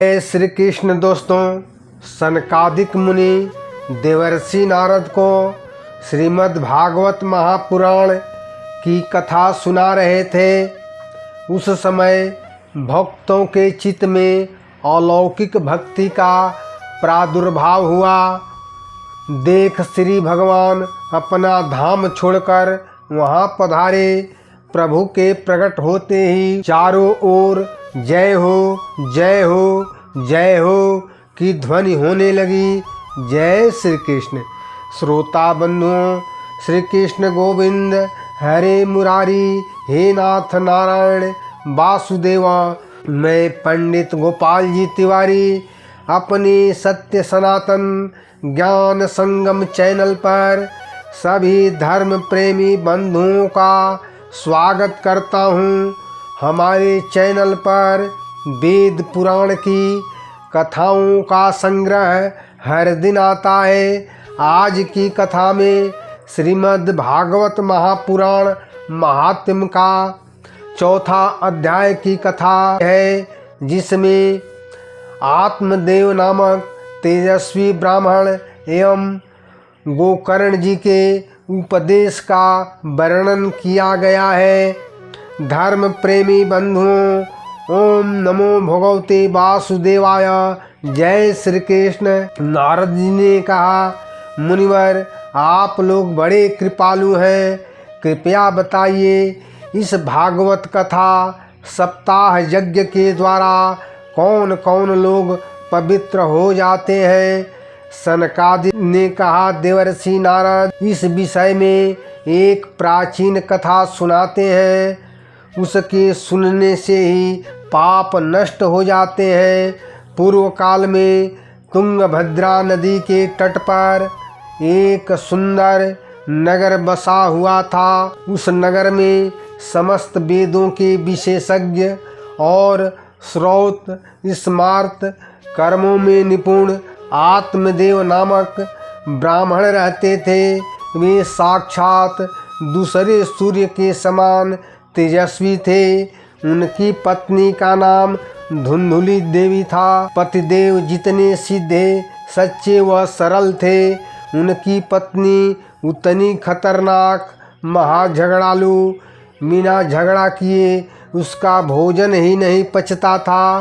जय श्री कृष्ण। दोस्तों, सनकादिक मुनि देवर्षि नारद को श्रीमद् भागवत महापुराण की कथा सुना रहे थे। उस समय भक्तों के चित्त में अलौकिक भक्ति का प्रादुर्भाव हुआ। देख श्री भगवान अपना धाम छोड़कर वहाँ पधारे। प्रभु के प्रकट होते ही चारों ओर जय हो जय हो जय हो की ध्वनि होने लगी। जय श्री कृष्ण। श्रोता बंधुओं, श्री कृष्ण गोविंद हरे मुरारी, हे नाथ नारायण वासुदेव। मैं पंडित गोपाल जी तिवारी अपनी सत्य सनातन ज्ञान संगम चैनल पर सभी धर्म प्रेमी बंधुओं का स्वागत करता हूँ। हमारे चैनल पर वेद पुराण की कथाओं का संग्रह हर दिन आता है। आज की कथा में श्रीमद् भागवत महापुराण महात्म्य का चौथा अध्याय की कथा है, जिसमें आत्मदेव नामक तेजस्वी ब्राह्मण एवं गोकर्ण जी के उपदेश का वर्णन किया गया है। धर्म प्रेमी बंधुओं, ओम नमो भगवते वासुदेवाय। जय श्री कृष्ण। नारद जी ने कहा, मुनिवर आप लोग बड़े कृपालु हैं, कृपया बताइए इस भागवत कथा सप्ताह यज्ञ के द्वारा कौन कौन लोग पवित्र हो जाते हैं। सनकादिक ने कहा, देवर्षि नारद इस विषय में एक प्राचीन कथा सुनाते हैं। उसके सुनने से ही पाप नष्ट हो जाते हैं। पूर्व काल में तुंगभद्रा नदी के तट पर एक सुंदर नगर बसा हुआ था। उस नगर में समस्त वेदों के विशेषज्ञ और श्रौत स्मार्त कर्मों में निपुण आत्मदेव नामक ब्राह्मण रहते थे। वे साक्षात दूसरे सूर्य के समान तेजस्वी थे। उनकी पत्नी का नाम धुंधुली देवी था। पतिदेव जितने सीधे सच्चे व सरल थे, उनकी पत्नी उतनी खतरनाक महाझगड़ालू। बिना झगड़ा किए उसका भोजन ही नहीं पचता था।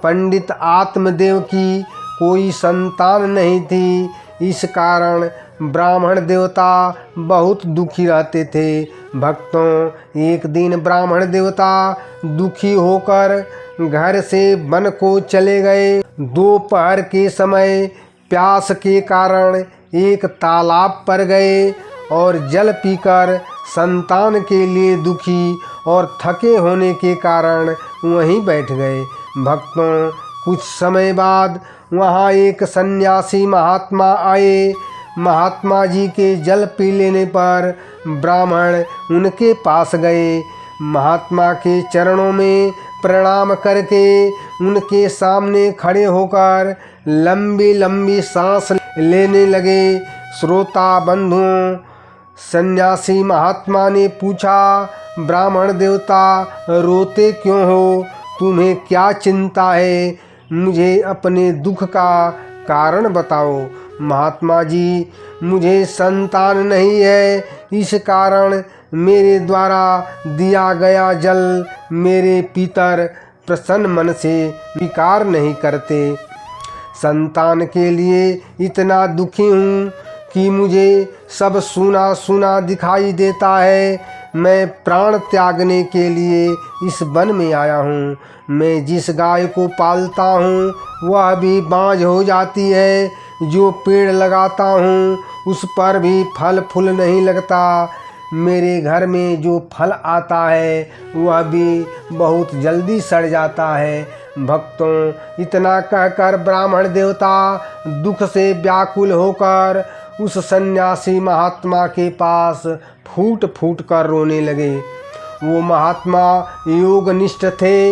पंडित आत्मदेव की कोई संतान नहीं थी। इस कारण ब्राह्मण देवता बहुत दुखी रहते थे। भक्तों, एक दिन ब्राह्मण देवता दुखी होकर घर से वन को चले गए। दोपहर के समय प्यास के कारण एक तालाब पर गए और जल पीकर संतान के लिए दुखी और थके होने के कारण वहीं बैठ गए। भक्तों, कुछ समय बाद वहाँ एक सन्यासी महात्मा आए। महात्मा जी के जल पी लेने पर ब्राह्मण उनके पास गए। महात्मा के चरणों में प्रणाम करके उनके सामने खड़े होकर लंबी लंबी सांस लेने लगे। श्रोता बंधुओं, सन्यासी महात्मा ने पूछा, ब्राह्मण देवता रोते क्यों हो? तुम्हें क्या चिंता है? मुझे अपने दुख का कारण बताओ। महात्मा जी, मुझे संतान नहीं है, इस कारण मेरे द्वारा दिया गया जल मेरे पितर प्रसन्न मन से स्वीकार नहीं करते। संतान के लिए इतना दुखी हूँ कि मुझे सब सूना सूना दिखाई देता है। मैं प्राण त्यागने के लिए इस वन में आया हूँ। मैं जिस गाय को पालता हूँ वह भी बाँझ हो जाती है। जो पेड़ लगाता हूँ उस पर भी फल फूल नहीं लगता। मेरे घर में जो फल आता है वह भी बहुत जल्दी सड़ जाता है। भक्तों, इतना कहकर ब्राह्मण देवता दुख से व्याकुल होकर उस सन्यासी महात्मा के पास फूट फूट कर रोने लगे। वो महात्मा योगनिष्ठ थे।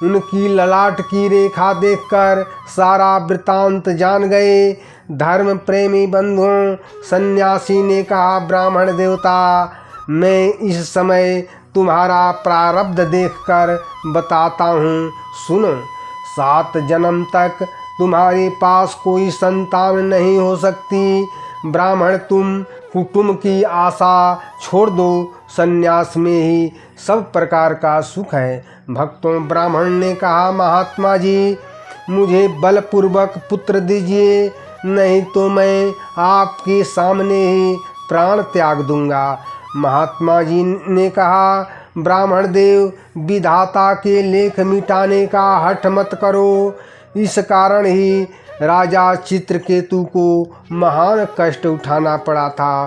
उनकी ललाट की रेखा देखकर सारा वृतांत जान गए। धर्म प्रेमी बंधुओं, सन्यासी ने कहा, ब्राह्मण देवता, मैं इस समय तुम्हारा प्रारब्ध देखकर बताता हूँ, सुनो। 7 जन्म तक तुम्हारे पास कोई संतान नहीं हो सकती। ब्राह्मण, तुम कुटुंब की आशा छोड़ दो, संन्यास में ही सब प्रकार का सुख है। भक्तों, ब्राह्मण ने कहा, महात्मा जी, मुझे बलपूर्वक पुत्र दीजिए, नहीं तो मैं आपके सामने ही प्राण त्याग दूंगा। महात्मा जी ने कहा, ब्राह्मण देव, विधाता के लेख मिटाने का हठ मत करो। इस कारण ही राजा चित्रकेतु को महान कष्ट उठाना पड़ा था।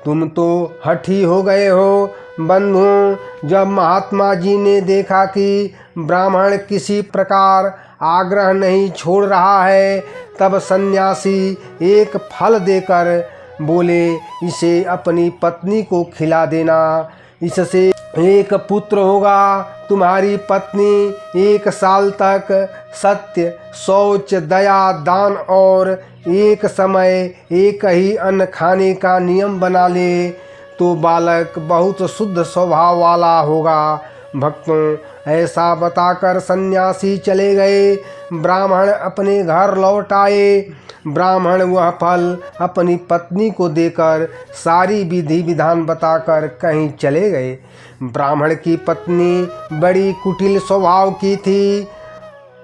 तुम तो हठी हो गए हो। बंधुओं, जब महात्मा जी ने देखा कि ब्राह्मण किसी प्रकार आग्रह नहीं छोड़ रहा है, तब सन्यासी एक फल देकर बोले, इसे अपनी पत्नी को खिला देना, इससे एक पुत्र होगा। तुम्हारी पत्नी 1 साल तक सत्य, शौच, दया, दान और एक समय एक ही अन्न खाने का नियम बना ले तो बालक बहुत शुद्ध स्वभाव वाला होगा। भक्तों, ऐसा बताकर सन्यासी चले गए। ब्राह्मण अपने घर लौट आए। ब्राह्मण वह फल अपनी पत्नी को देकर सारी विधि विधान बताकर कहीं चले गए। ब्राह्मण की पत्नी बड़ी कुटिल स्वभाव की थी।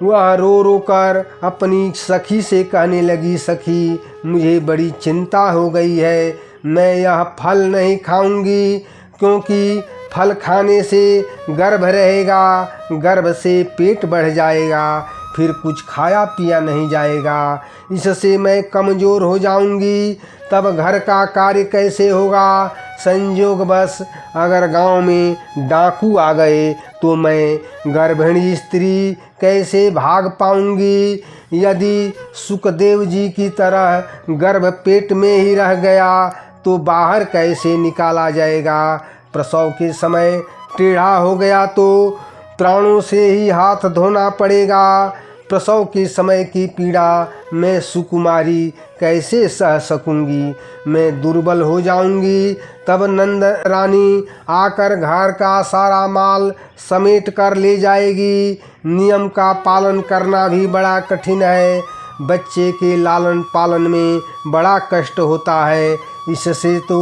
वह रो रो कर अपनी सखी से कहने लगी, सखी, मुझे बड़ी चिंता हो गई है, मैं यह फल नहीं खाऊंगी, क्योंकि फल खाने से गर्भ रहेगा, गर्भ से पेट बढ़ जाएगा, फिर कुछ खाया पिया नहीं जाएगा, इससे मैं कमज़ोर हो जाऊंगी, तब घर का कार्य कैसे होगा। संयोगवश अगर गांव में डाकू आ गए तो मैं गर्भिणी स्त्री कैसे भाग पाऊंगी। यदि सुखदेव जी की तरह गर्भ पेट में ही रह गया तो बाहर कैसे निकाला जाएगा। प्रसव के समय टेढ़ा हो गया तो प्राणों से ही हाथ धोना पड़ेगा। प्रसव के समय की पीड़ा मैं सुकुमारी कैसे सह सकूंगी, मैं दुर्बल हो जाऊंगी। तब नंद रानी आकर घर का सारा माल समेट कर ले जाएगी। नियम का पालन करना भी बड़ा कठिन है। बच्चे के लालन पालन में बड़ा कष्ट होता है। इससे तो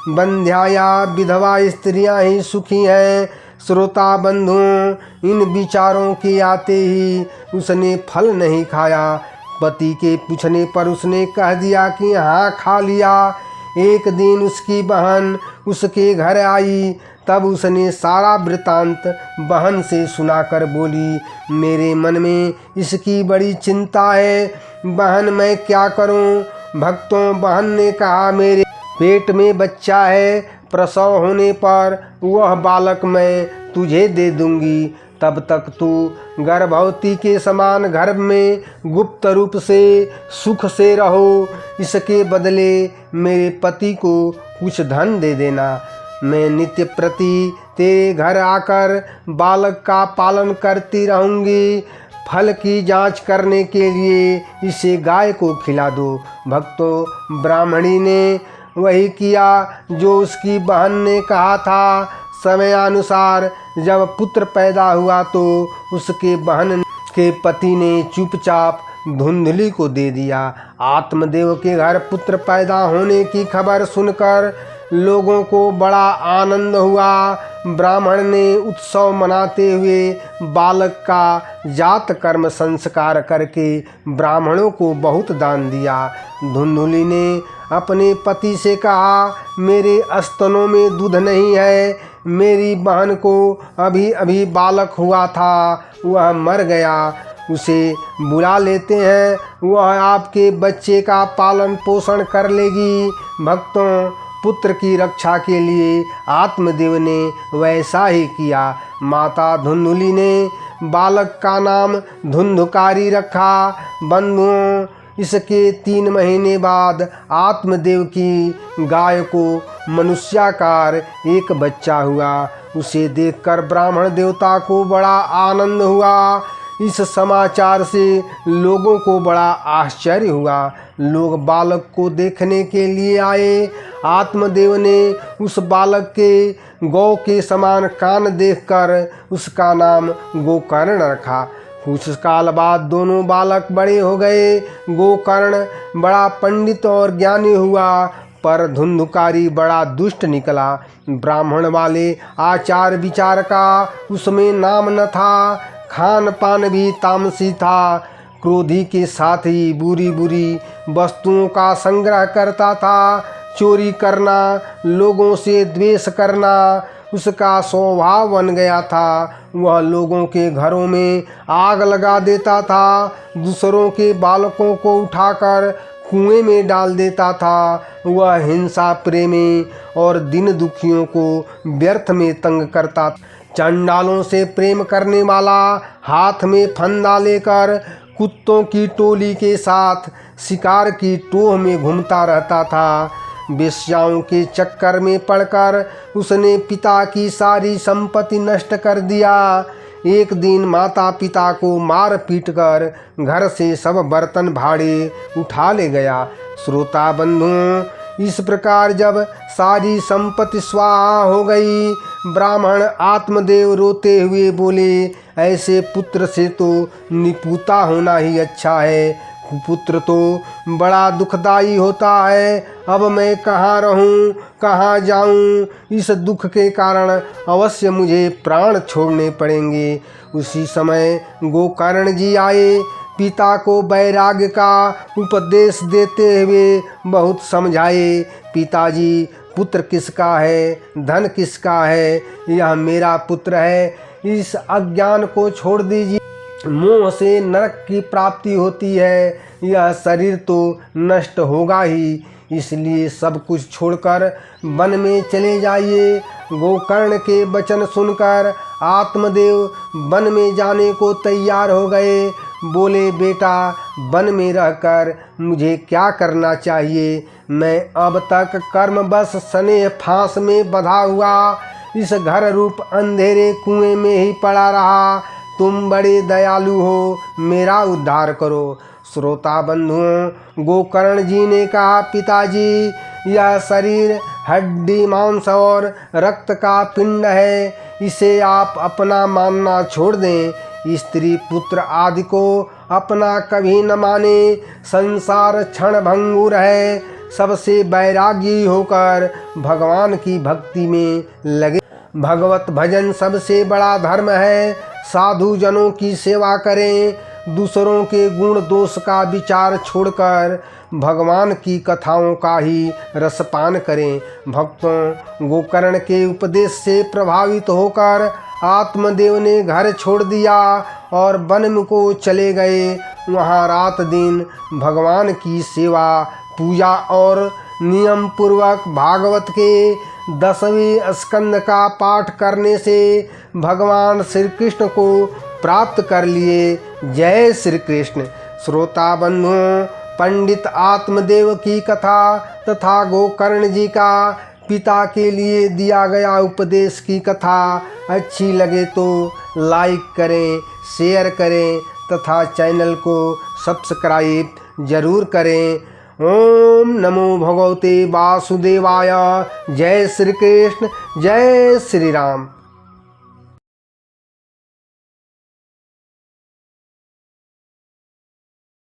बंध्या या विधवा स्त्रियां ही सुखी हैं। श्रोता बंधुओं, इन विचारों के आते ही उसने फल नहीं खाया। पति के पूछने पर उसने कह दिया कि हाँ, खा लिया। एक दिन उसकी बहन उसके घर आई, तब उसने सारा वृतांत बहन से सुनाकर बोली, मेरे मन में इसकी बड़ी चिंता है, बहन मैं क्या करूं। भक्तों, बहन ने कहा, मेरे पेट में बच्चा है, प्रसव होने पर वह बालक मैं तुझे दे दूंगी। तब तक तू गर्भवती के समान गर्भ में गुप्त रूप से सुख से रहो। इसके बदले मेरे पति को कुछ धन दे देना। मैं नित्य प्रति तेरे घर आकर बालक का पालन करती रहूंगी। फल की जांच करने के लिए इसे गाय को खिला दो। भक्तों, ब्राह्मणी ने वही किया जो उसकी बहन ने कहा था। समयानुसार जब पुत्र पैदा हुआ तो उसके बहन के पति ने चुपचाप धुंधली को दे दिया। आत्मदेव के घर पुत्र पैदा होने की खबर सुनकर लोगों को बड़ा आनंद हुआ। ब्राह्मण ने उत्सव मनाते हुए बालक का जात कर्म संस्कार करके ब्राह्मणों को बहुत दान दिया। धुंधली ने अपने पति से कहा, मेरे स्तनों में दूध नहीं है, मेरी बहन को अभी अभी बालक हुआ था, वह मर गया, उसे बुला लेते हैं, वह आपके बच्चे का पालन पोषण कर लेगी। भक्तों, पुत्र की रक्षा के लिए आत्मदेव ने वैसा ही किया। माता धुंधली ने बालक का नाम धुंधकारी रखा। बंधुओं, इसके 3 महीने बाद आत्मदेव की गाय को मनुष्याकार एक बच्चा हुआ। उसे देखकर ब्राह्मण देवता को बड़ा आनंद हुआ। इस समाचार से लोगों को बड़ा आश्चर्य हुआ। लोग बालक को देखने के लिए आए। आत्मदेव ने उस बालक के गौ के समान कान देखकर उसका नाम गोकर्ण रखा। कुछ काल बाद दोनों बालक बड़े हो गए। गोकर्ण बड़ा पंडित और ज्ञानी हुआ, पर धुंधुकारी बड़ा दुष्ट निकला। ब्राह्मण वाले आचार विचार का उसमें नाम न था। खान पान भी तामसी था। क्रोधी के साथ ही बुरी बुरी वस्तुओं का संग्रह करता था। चोरी करना, लोगों से द्वेष करना उसका स्वभाव बन गया था। वह लोगों के घरों में आग लगा देता था। दूसरों के बालकों को उठाकर कुएं में डाल देता था। वह हिंसा प्रेमी और दीन दुखियों को व्यर्थ में तंग करता था। चंडालों से प्रेम करने वाला हाथ में फंदा लेकर कुत्तों की टोली के साथ शिकार की टोह में घूमता रहता था। वेश्याओं के चक्कर में पड़कर उसने पिता की सारी संपत्ति नष्ट कर दिया। एक दिन माता पिता को मार पीट कर घर से सब बर्तन भाड़े उठा ले गया। श्रोता बंधुओं, इस प्रकार जब सारी संपत्ति स्वाहा हो गई, ब्राह्मण आत्मदेव रोते हुए बोले, ऐसे पुत्र से तो निपुता होना ही अच्छा है। कुपुत्र तो बड़ा दुखदाई होता है। अब मैं कहाँ रहूं, कहाँ जाऊं? इस दुख के कारण अवश्य मुझे प्राण छोड़ने पड़ेंगे। उसी समय गोकर्ण जी आए। पिता को वैराग्य का उपदेश देते हुए बहुत समझाए। पिताजी, पुत्र किसका है, धन किसका है? यह मेरा पुत्र है। इस अज्ञान को छोड़ दीजिए। मोह से नरक की प्राप्ति होती है। यह शरीर तो नष्ट होगा ही, इसलिए सब कुछ छोड़कर वन में चले जाइए। गोकर्ण के वचन सुनकर आत्मदेव वन में जाने को तैयार हो गए। बोले, बेटा, वन में रहकर मुझे क्या करना चाहिए? मैं अब तक कर्मवश स्नेह फांस में बंधा हुआ इस घर रूप अंधेरे कुएं में ही पड़ा रहा। तुम बड़े दयालु हो, मेरा उद्धार करो। श्रोता बंधुओं, गोकर्ण जी ने कहा, पिताजी, यह शरीर हड्डी मांस और रक्त का पिंड है। इसे आप अपना मानना छोड़ दें। स्त्री पुत्र आदि को अपना कभी न माने। संसार क्षण भंगुर है। सबसे वैरागी होकर भगवान की भक्ति में लगे। भगवत भजन सबसे बड़ा धर्म है। साधु जनों की सेवा करें। दूसरों के गुण दोष का विचार छोड़कर भगवान की कथाओं का ही रसपान करें। भक्तों, गोकर्ण के उपदेश से प्रभावित होकर आत्मदेव ने घर छोड़ दिया और वन को चले गए। वहाँ रात दिन भगवान की सेवा, पूजा और नियम पूर्वक भागवत के 10वें स्कंद का पाठ करने से भगवान श्री कृष्ण को प्राप्त कर लिए। जय श्री कृष्ण। श्रोता बंधुओं, पंडित आत्मदेव की कथा तथा गोकर्ण जी का पिता के लिए दिया गया उपदेश की कथा अच्छी लगे तो लाइक करें, शेयर करें तथा चैनल को सब्सक्राइब जरूर करें। ओम नमो भगवते वासुदेवाय। जय श्री कृष्ण, जय श्री राम।